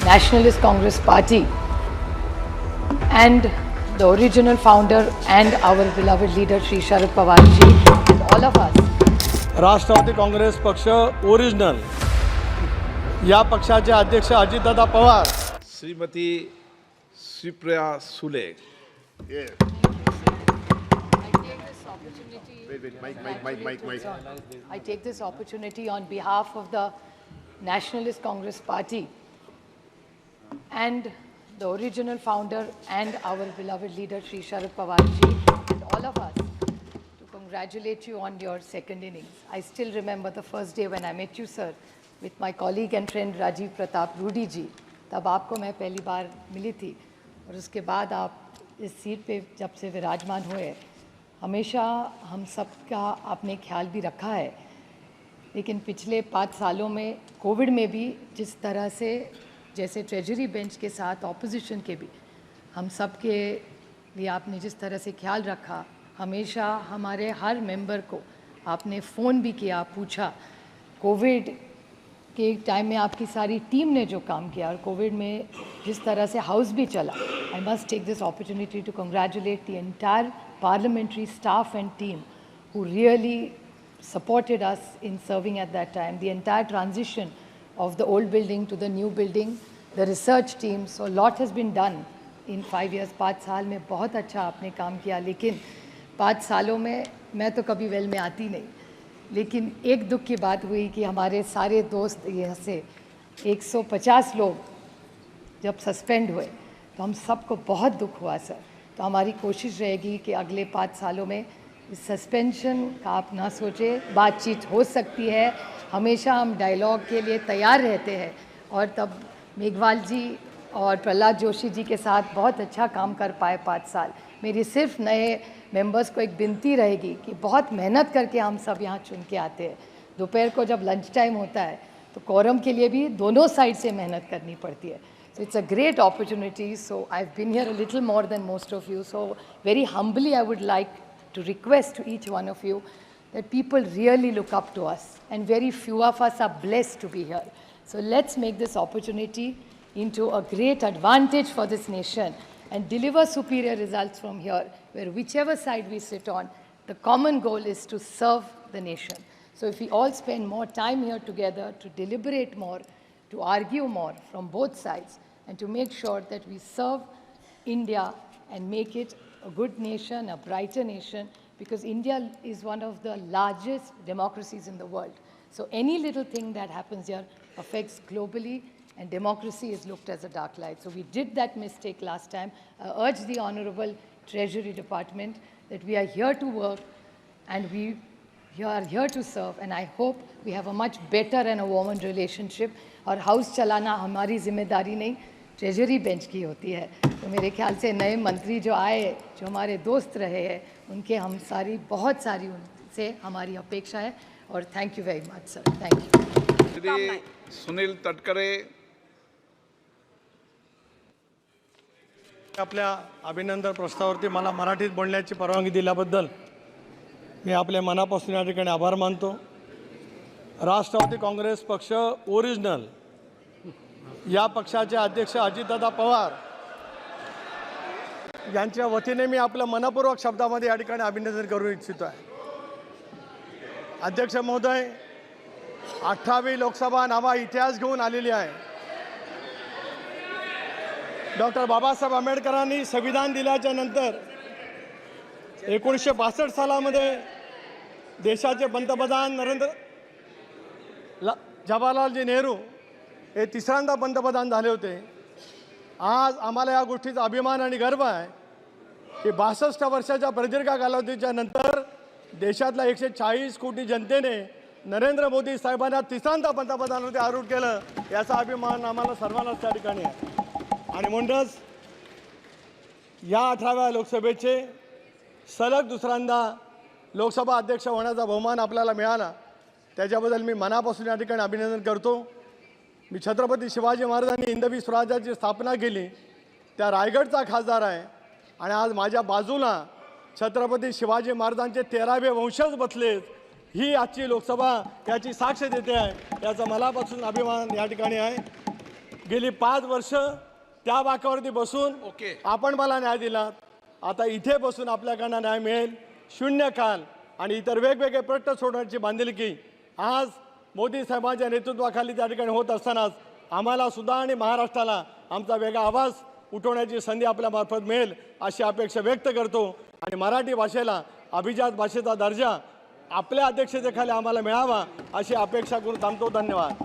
Nationalist Congress Party and the original founder and our beloved leader Shri Sharad Pawar ji and all of us. Rashtrawadi Congress पक्ष original या पक्षाचे अध्यक्ष Ajitdada Pawar, Shrimati Supriya Sule. I take this opportunity on behalf of the Nationalist Congress Party and the original founder and our beloved leader Shri Sharad Pawar ji and all of us to congratulate you on your second innings. I still remember the first day when I met you, sir, with my colleague and friend Rajiv Pratap Rudy ji. तब आपको मैं पहली बार milli थी और उसके बाद आप इस seat पे जब से विराजमान हुए हमेशा हम सब का आपने ख्याल भी रखा है. लेकिन पिछले 5 सालों में कोविड में भी जिस तरह से जैसे ट्रेजरी बेंच के साथ ऑपोजिशन के भी हम सब के लिए आपने जिस तरह से ख्याल रखा, हमेशा हमारे हर मेंबर को आपने फ़ोन भी किया, पूछा. कोविड के टाइम में आपकी सारी टीम ने जो काम किया और कोविड में जिस तरह से हाउस भी चला, I must take this opportunity to congratulate the entire parliamentary staff and team who really supported us in serving at that time. The entire transition of the old building to the new building, the research team, so a lot has been done in 5 years. 5 साल में बहुत अच्छा आपने काम KIA, लेकिन 5 सालों में मैं तो कभी वेल में आती नहीं, लेकिन एक दुख की बात हुई कि हमारे सारे दोस्त यहाँ से 150 लोग जब सस्पेंड हुए तो हम सबको बहुत दुख हुआ सर. तो हमारी कोशिश रहेगी कि अगले 5 सालों में इस सस्पेंशन का आप ना सोचें, बातचीत हो सकती है, हमेशा हम डायलॉग के लिए तैयार रहते हैं. और तब मेघवाल जी और प्रहलाद जोशी जी के साथ बहुत अच्छा काम कर पाए 5 साल. मेरी सिर्फ नए मेंबर्स को एक विनती रहेगी कि बहुत मेहनत करके हम सब यहाँ चुन के आते हैं. दोपहर को जब लंच टाइम होता है तो कोरम के लिए भी दोनों साइड से मेहनत करनी पड़ती है. So it's a great opportunity. So I've been here a little more than most of you. So very humbly I would like to request to each one of you that people really look up to us, and very few of us are blessed to be here. So let's make this opportunity into a great advantage for this nation and deliver superior results from here, where whichever side we sit on, the common goal is to serve the nation. So if we all spend more time here together to deliberate more, to argue more from both sides, and to make sure that we serve India and make it a good nation, a brighter nation, because India is one of the largest democracies in the world. So any little thing that happens here affects globally, and democracy is looked as a dark light. So we did that mistake last time. I urge the Honorable Treasury Department that we are here to work and we are here to serve, and I hope we have a much better and a warmer relationship. और house चलाना हमारी जिम्मेदारी नहीं, treasury bench की होती है. तो मेरे ख्याल से नए मंत्री जो आए, जो हमारे दोस्त रहे हैं, उनके हम बहुत सारी उनसे हमारी अपेक्षा है. और thank you very much sir. Thank you. Shri Sunil Tatkare. आपल्या अभिनंदन प्रस्तावावरती मला मराठीत बोलण्याची परवानगी दिल्याबद्दल मी आपल्या मनापासून या ठिकाणी आभार मानतो. राष्ट्रवादी काँग्रेस पक्ष ओरिजिनल या पक्षाचे अध्यक्ष अजितदादा पवार यांच्या वतीने मी आपलं मनपूर्वक शब्दामध्ये या ठिकाणी अभिनंदन करू इच्छितो आहे. अध्यक्ष महोदय, 18वी लोकसभा नवा इतिहास घेऊन आलेली आहे. डॉक्टर बाबासाहेब आंबेडकरांनी संविधान दिल्याच्या नंतर 1962 सालामध्ये देशाचे पंतप्रधान जवाहरलालजी नेहरू हे तिसऱ्यांदा पंतप्रधान झाले होते. आज आम्हाला या गोष्टीचा अभिमान आणि गर्व आहे की 62 वर्षाच्या प्रदीर्घ कालावधीच्या नंतर देशातल्या 140 कोटी जनतेने नरेंद्र मोदी साहेबांना तिसऱ्यांदा पंतप्रधानामध्ये आरूढ केलं. याचा अभिमान आम्हाला सर्वांनाच त्या ठिकाणी आहे. आणि म्हणूनच या 18व्या लोकसभेचे सलग दुसऱ्यांदा लोकसभा अध्यक्ष होण्याचा बहुमान आपल्याला मिळाला, त्याच्याबद्दल मी मनापासून या ठिकाणी अभिनंदन करतो. मी छत्रपती शिवाजी महाराजांनी हिंदवी स्वराज्याची स्थापना केली त्या रायगडचा खासदार आहे, आणि आज माझ्या बाजूला छत्रपती शिवाजी महाराजांचे 13वे वंशज बसलेत. ही आजची लोकसभा याची साक्ष देते आहे. याचा मनापासून अभिमान या ठिकाणी आहे. गेली 5 वर्ष त्या बाकावरती बसून ओके. आपण मला न्याय दिला. आता इथे बसून आपल्याकडनं न्याय मिळेल. शून्य काल आणि इतर वेगवेगळे प्रश्न सोडवण्याची बांधिलकी आज मोदी साहेबांच्या नेतृत्वाखाली त्या ठिकाणी होत असतानाच आम्हाला सुद्धा आणि महाराष्ट्राला आमचा वेगळा आवाज उठवण्याची संधी आपल्यामार्फत मिळेल अशी अपेक्षा व्यक्त करतो. आणि मराठी भाषेला अभिजात भाषेचा दर्जा आपल्या अध्यक्षतेखाली आम्हाला मिळावा अशी अपेक्षा करून थांबतो. धन्यवाद.